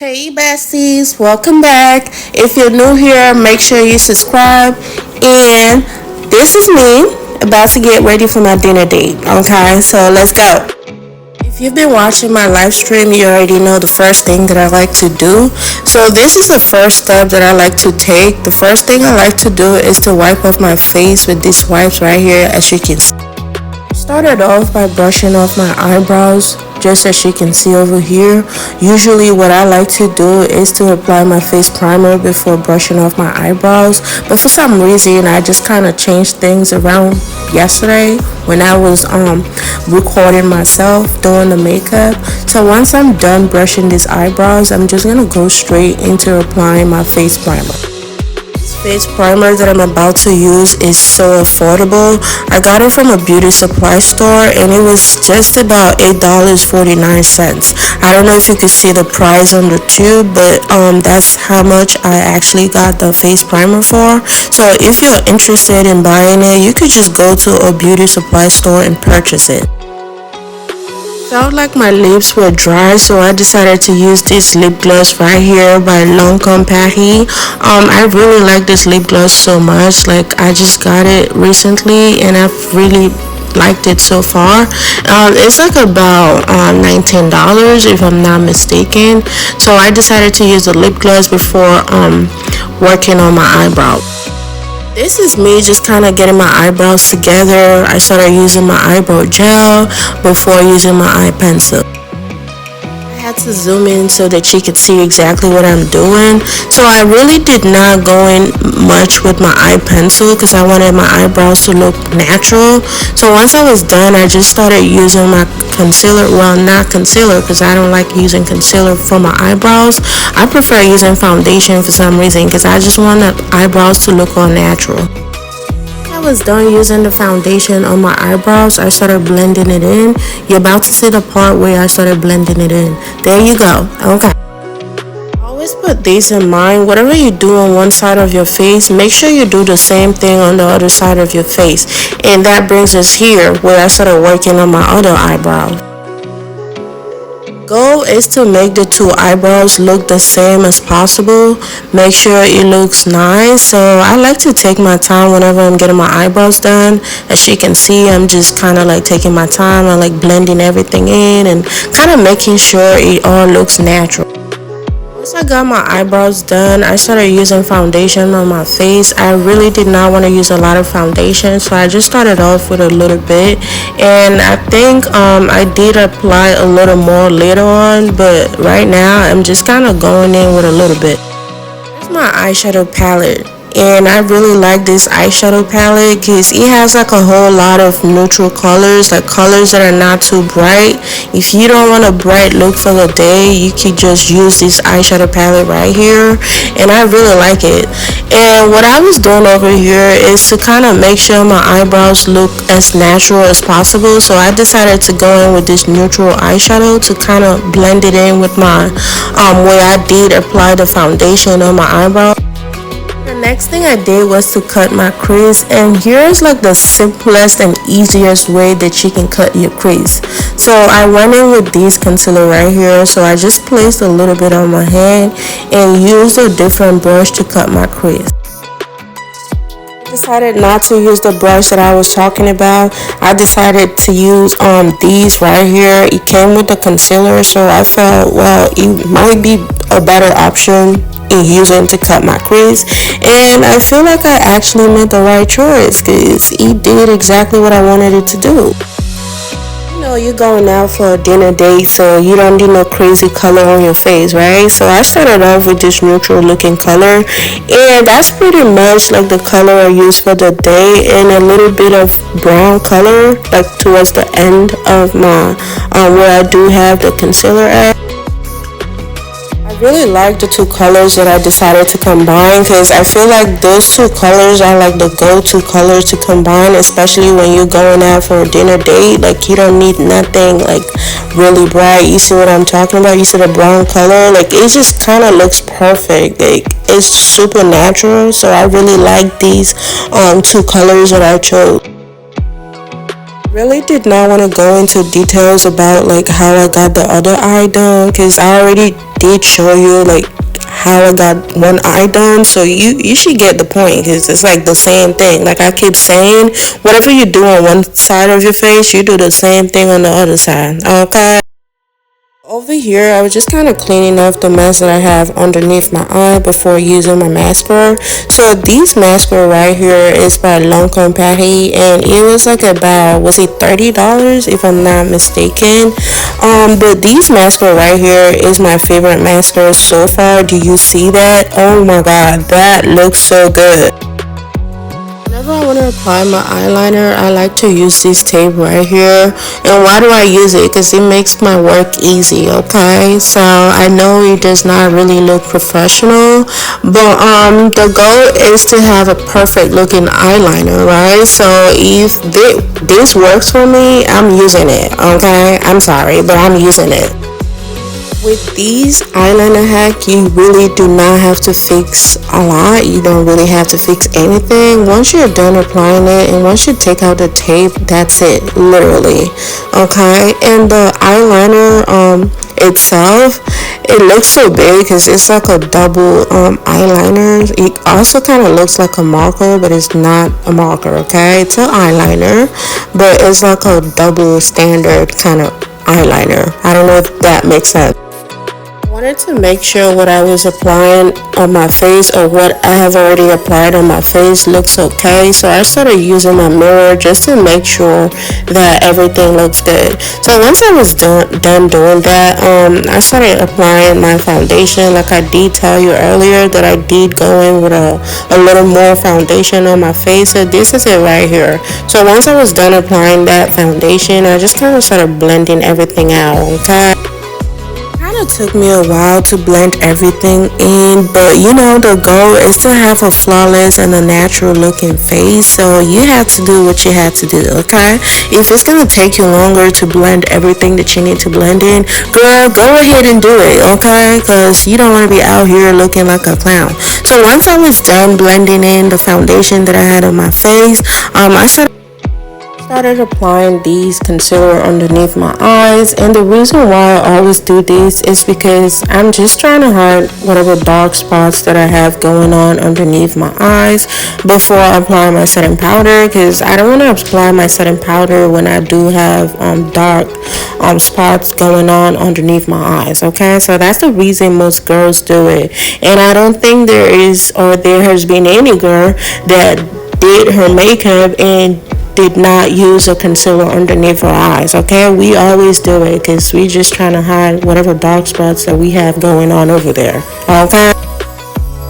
Hey besties, welcome back. If you're new here, make sure you subscribe. And this is me about to get ready for my dinner date. Okay, so let's go. If you've been watching my live stream, you already know the first thing that I like to do. So this is the first step that I like to take. The first thing I like to do is to wipe off my face with these wipes right here, as you can see. Started off by brushing off my eyebrows, just as you can see over here. Usually what I like to do is to apply my face primer before brushing off my eyebrows, but for some reason I just kind of changed things around yesterday when I was recording myself doing the makeup. So once I'm done brushing these eyebrows, I'm just gonna go straight into applying my face primer. Face primer that I'm about to use is so affordable. I got it from a beauty supply store and it was just about $8.49. I don't know if you could see the price on the tube, but that's how much I actually got the face primer for. So if you're interested in buying it, you could just go to a beauty supply store and purchase it. Felt like my lips were dry, so I decided to use this lip gloss right here by Lancome Paris. I really like this lip gloss so much. Like, I just got it recently and I've really liked it so far. It's like about $19 if I'm not mistaken. So I decided to use the lip gloss before working on my eyebrow. This is me just kind of getting my eyebrows together. I started using my eyebrow gel before using my eye pencil. I had to zoom in so that you could see exactly what I'm doing. So I really did not go in much with my eye pencil because I wanted my eyebrows to look natural. So once I was done, I just started using my concealer. Well, not concealer because I don't like using concealer for my eyebrows. I prefer using foundation for some reason because I just want the eyebrows to look all natural. I was done using the foundation on my eyebrows, I started blending it in. You're about to see the part where I started blending it in. There you go. Okay. Always put this in mind. Whatever you do on one side of your face, make sure you do the same thing on the other side of your face. And that brings us here where I started working on my other eyebrow. Goal is to make the two eyebrows look the same as possible. Make sure it looks nice. So I like to take my time whenever I'm getting my eyebrows done. As you can see, I'm just kind of like taking my time and like blending everything in and kind of making sure it all looks natural. Once I got my eyebrows done, I started using foundation on my face. I really did not want to use a lot of foundation, so I just started off with a little bit. And I think I did apply a little more later on, but right now I'm just kind of going in with a little bit. Here's my eyeshadow palette. And I really like this eyeshadow palette because it has like a whole lot of neutral colors, like colors that are not too bright. If you don't want a bright look for the day, you can just use this eyeshadow palette right here, and I really like it. And what I was doing over here is to kind of make sure my eyebrows look as natural as possible, so I decided to go in with this neutral eyeshadow to kind of blend it in with my where I did apply the foundation on my eyebrow. The next thing I did was to cut my crease, and here's like the simplest and easiest way that you can cut your crease. So I went in with this concealer right here, so I just placed a little bit on my hand and used a different brush to cut my crease. I decided not to use the brush that I was talking about. I decided to use these right here. It came with the concealer, so I felt, well, it might be a better option in using to cut my crease, and I feel like I actually made the right choice because it did exactly what I wanted it to do. You know, you're going out for a dinner date, so you don't need no crazy color on your face, right? So I started off with this neutral looking color, and that's pretty much like the color I used for the day, and a little bit of brown color like towards the end of my where I do have the concealer at. I really like the two colors that I decided to combine because I feel like those two colors are like the go-to colors to combine, especially when you're going out for a dinner date. Like, you don't need nothing like really bright. You see what I'm talking about? You see the brown color? Like, it just kind of looks perfect. Like, it's super natural, so I really like these two colors that I chose. Really did not want to go into details about like how I got the other eye done, because I already did show you like how I got one eye done. So you should get the point, because it's like the same thing. Like I keep saying, whatever you do on one side of your face, you do the same thing on the other side. Okay. Over here, I was just kind of cleaning off the mess that I have underneath my eye before using my mascara. So this mascara right here is by Lancome Paris, and it was like about, was it $30 if I'm not mistaken. But this mascara right here is my favorite mascara so far. Do you see that? Oh my god, that looks so good. Whenever I want to apply my eyeliner, I like to use this tape right here. And why do I use it? Because it makes my work easy, okay? So I know it does not really look professional, but the goal is to have a perfect looking eyeliner, right? So if this works for me, I'm using it, okay? I'm sorry, but I'm using it. With these eyeliner hack, you really do not have to fix a lot. You don't really have to fix anything. Once you're done applying it and once you take out the tape, that's it, literally. Okay, and the eyeliner itself, it looks so big because it's like a double eyeliner. It also kind of looks like a marker, but it's not a marker. Okay, it's an eyeliner, but it's like a double standard kind of eyeliner. I don't know if that makes sense. I wanted to make sure what I was applying on my face, or what I have already applied on my face, looks okay. So I started using my mirror just to make sure that everything looks good. So once I was done doing that, I started applying my foundation. Like I did tell you earlier that I did go in with a little more foundation on my face. So this is it right here. So once I was done applying that foundation, I just kind of started blending everything out, okay? It took me a while to blend everything in, but you know, the goal is to have a flawless and a natural looking face. So you have to do what you have to do, okay? If it's gonna take you longer to blend everything that you need to blend in, girl, go ahead and do it, okay? Because you don't want to be out here looking like a clown. So once I was done blending in the foundation that I had on my face, I started applying these concealer underneath my eyes. And the reason why I always do this is because I'm just trying to hide whatever dark spots that I have going on underneath my eyes before I apply my setting powder, because I don't want to apply my setting powder when I do have dark spots going on underneath my eyes, okay? So that's the reason most girls do it. And I don't think there is, or there has been any girl that did her makeup and did not use a concealer underneath her eyes, okay? We always do it because we just trying to hide whatever dark spots that we have going on over there, okay?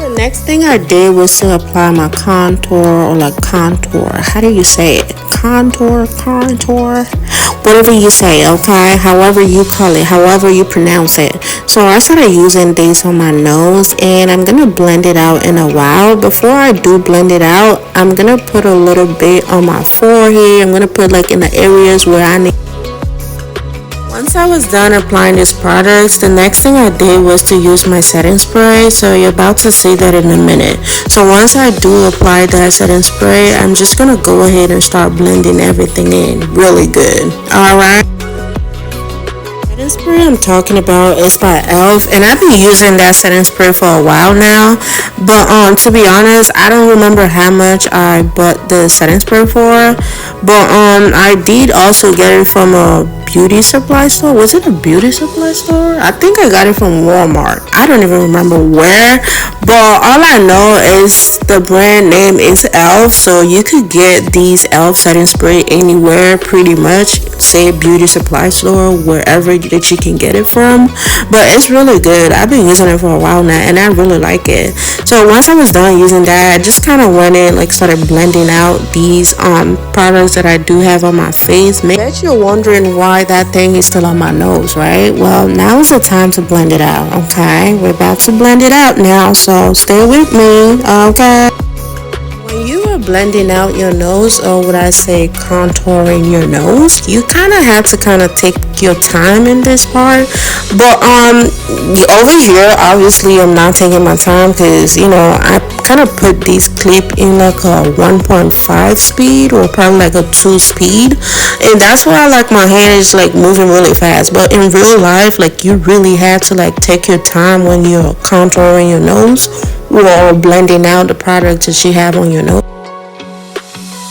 The next thing I did was to apply my contour, or like contour. How do you say it? Contour, whatever you say, okay? However you call it, however you pronounce it. So I started using these on my nose, and I'm gonna blend it out in a while. Before I do blend it out, I'm gonna put a little bit on my forehead. I'm gonna put like in the areas where I need. Once I was done applying these products, the next thing I did was to use my setting spray. So you're about to see that in a minute. So once I do apply that setting spray, I'm just gonna go ahead and start blending everything in really good. Alright. Setting spray I'm talking about is by e.l.f. and I've been using that setting spray for a while now. But to be honest, I don't remember how much I bought the setting spray for. But I did also get it from a beauty supply store. Was it a beauty supply store? I think I got it from Walmart. I don't even remember where, but all I know is the brand name is e.l.f. So you could get these e.l.f. setting spray anywhere pretty much, say beauty supply store, wherever that you can get it from. But it's really good. I've been using it for a while now and I really like it. So once I was done using that, I just kind of went in, like started blending out these products that I do have on my face. I bet you're wondering why that thing is still on my nose, right? Well, now is the time to blend it out, okay? We're about to blend it out now, so stay with me, okay? When you are blending out your nose, or what I say, contouring your nose, you kind of have to kind of take your time in this part. But over here, obviously I'm not taking my time because, you know, I kind of put this clip in like a 1.5 speed or probably like a 2 speed, and that's why like my hand is like moving really fast. But in real life, like you really have to like take your time when you're contouring your nose or blending out the product that you have on your nose.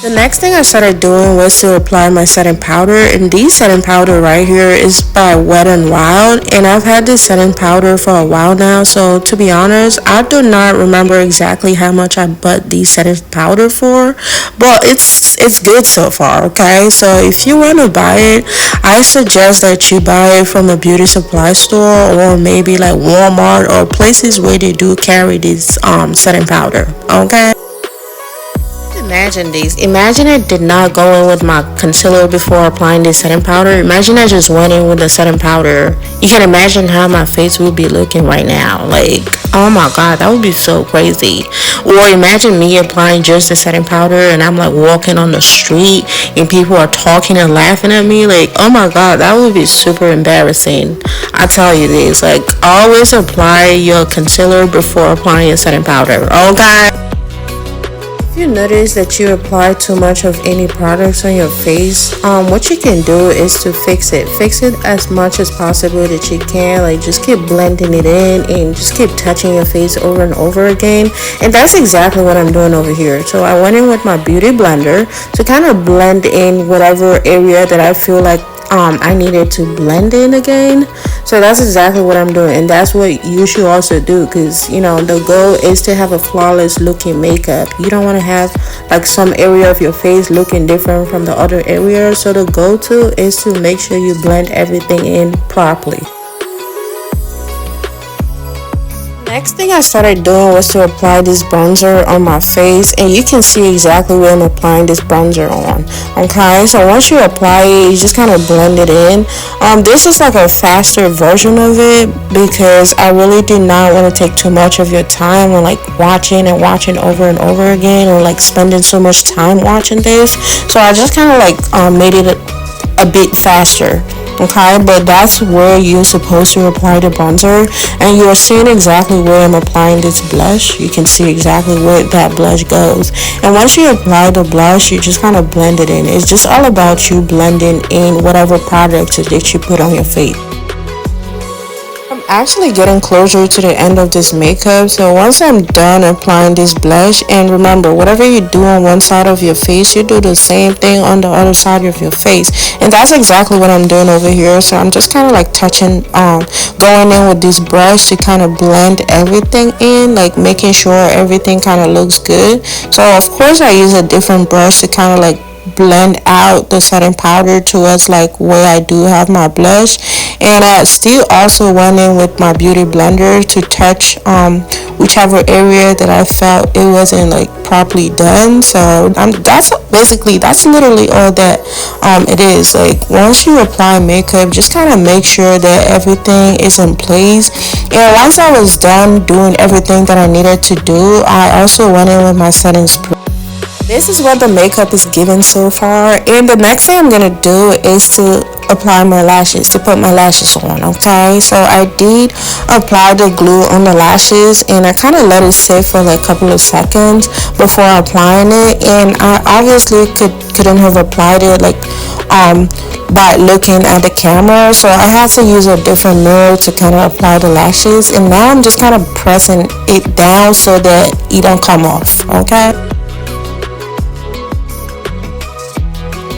The next thing I started doing was to apply my setting powder, and this setting powder right here is by Wet n Wild, and I've had this setting powder for a while now, so to be honest, I do not remember exactly how much I bought this setting powder for, but it's good so far, okay? So if you want to buy it, I suggest that you buy it from a beauty supply store or maybe like Walmart or places where they do carry this setting powder, okay? Imagine this. Imagine I did not go in with my concealer before applying this setting powder. Imagine I just went in with the setting powder. You can imagine how my face would be looking right now. Like, oh my god, that would be so crazy. Or imagine me applying just the setting powder and I'm like walking on the street and people are talking and laughing at me. Like, oh my god, that would be super embarrassing. I tell you this, like, always apply your concealer before applying your setting powder. Okay? If you notice that you apply too much of any products on your face, what you can do is to fix it as much as possible that you can. Like, just keep blending it in and just keep touching your face over and over again, and that's exactly what I'm doing over here. So I went in with my beauty blender to kind of blend in whatever area that I feel like I needed to blend in again. So that's exactly what I'm doing, and that's what you should also do, because you know the goal is to have a flawless looking makeup. You don't want to have like some area of your face looking different from the other area. So the goal to is to make sure you blend everything in properly. Next thing I started doing was to apply this bronzer on my face, and you can see exactly where I'm applying this bronzer on. Okay, so once you apply it, you just kind of blend it in. This is like a faster version of it because I really did not want to take too much of your time on like watching over and over again, or like spending so much time watching this. So I just kind of like made it a bit faster. Okay, but that's where you're supposed to apply the bronzer, and you're seeing exactly where I'm applying this blush. You can see exactly where that blush goes, and once you apply the blush, you just kind of blend it in. It's just all about you blending in whatever product that you put on your face. Actually getting closer to the end of this makeup, so once I'm done applying this blush, and remember, whatever you do on one side of your face, you do the same thing on the other side of your face, and that's exactly what I'm doing over here. So I'm just kind of like touching going in with this brush to kind of blend everything in, like making sure everything kind of looks good. So of course I use a different brush to kind of like blend out the setting powder towards like where I do have my blush, and I still also went in with my beauty blender to touch whichever area that I felt it wasn't like properly done. So that's literally all that it is. Like, once you apply makeup, just kind of make sure that everything is in place. And once I was done doing everything that I needed to do, I also went in with my setting spray. This is what the makeup is giving so far, and the next thing I'm gonna do is to apply my lashes, to put my lashes on. Okay, so I did apply the glue on the lashes, and I kind of let it sit for like a couple of seconds before applying it, and I obviously couldn't have applied it like by looking at the camera, so I had to use a different mirror to kind of apply the lashes, and now I'm just kind of pressing it down so that it don't come off. Okay,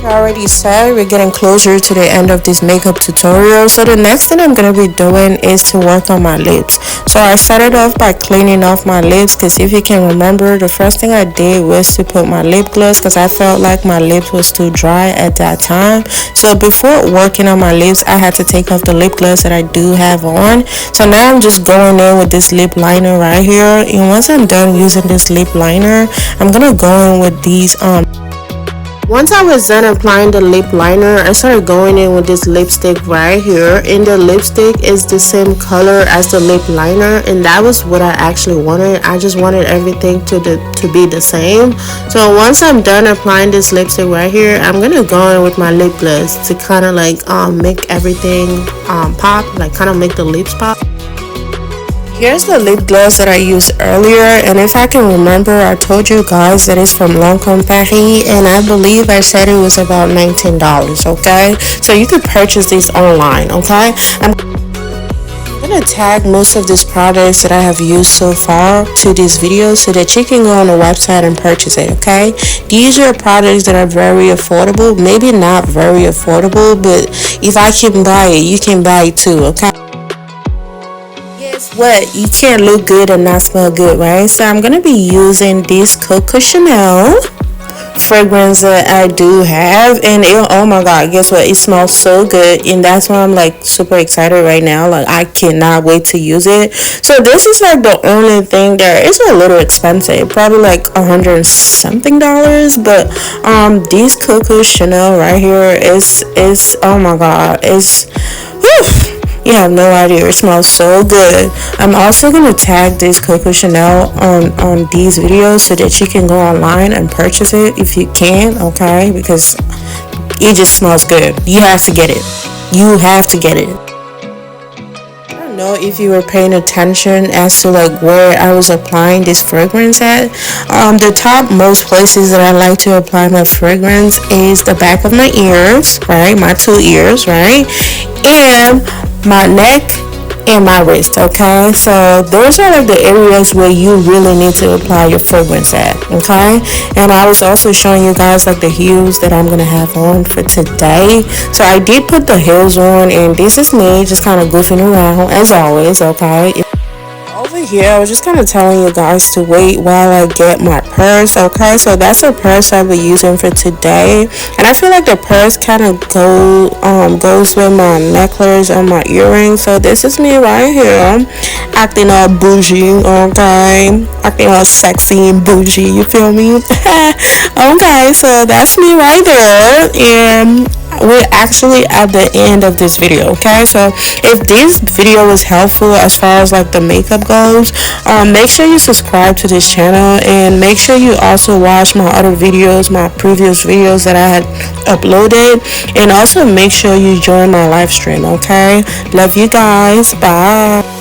I already said we're getting closer to the end of this makeup tutorial, so the next thing I'm going to be doing is to work on my lips. So I started off by cleaning off my lips, because if you can remember, the first thing I did was to put my lip gloss, because I felt like my lips was too dry at that time. So before working on my lips, I had to take off the lip gloss that I do have on. So now I'm just going in with this lip liner right here, and once I'm done using this lip liner, I'm going to go in with these Once I was done applying the lip liner, I started going in with this lipstick right here, and the lipstick is the same color as the lip liner, and that was what I actually wanted. I just wanted everything to be the same. So once I'm done applying this lipstick right here, I'm gonna go in with my lip gloss to kind of like make everything pop, like kind of make the lips pop. Here's the lip gloss that I used earlier, and if I can remember, I told you guys that it's from Lancome Paris, and I believe I said it was about $19, okay? So you could purchase these online, okay? I'm gonna tag most of these products that I have used so far to this video so that you can go on the website and purchase it, okay? These are products that are very affordable, maybe not very affordable, but if I can buy it, you can buy it too, okay? Guess what? You can't look good and not smell good, right? So I'm gonna be using this Coco Chanel fragrance that I do have, and oh my god, guess what? It smells so good, and that's why I'm like super excited right now. Like I cannot wait to use it. So this is like the only thing there. It's a little expensive, probably like $100 something, but this Coco Chanel right here is oh my god, it's whew. You have no idea. It smells so good. I'm also going to tag this Coco Chanel on these videos so that you can go online and purchase it if you can, okay? Because it just smells good. You have to get it. You have to get it. I don't know if you were paying attention as to like where I was applying this fragrance at. The top most places that I like to apply my fragrance is the back of my ears, right? My two ears, right? And my neck and my wrist, okay? So those are like the areas where you really need to apply your fragrance at, okay? And I was also showing you guys like the heels that I'm gonna have on for today. So I did put the heels on, and this is me just kind of goofing around as always, okay? Over here, I was just kind of telling you guys to wait while I get my purse, okay? So that's a purse I'll be using for today, and I feel like the purse kind of goes with my necklace and my earrings. So this is me right here, acting all bougie, okay? Acting all sexy and bougie, you feel me? Okay, so that's me right there, and we're actually at the end of this video, okay? So if this video was helpful as far as like the makeup goes, make sure you subscribe to this channel, and make sure you also watch my other videos, my previous videos that I had uploaded, and also make sure you join my live stream, okay? Love you guys. Bye.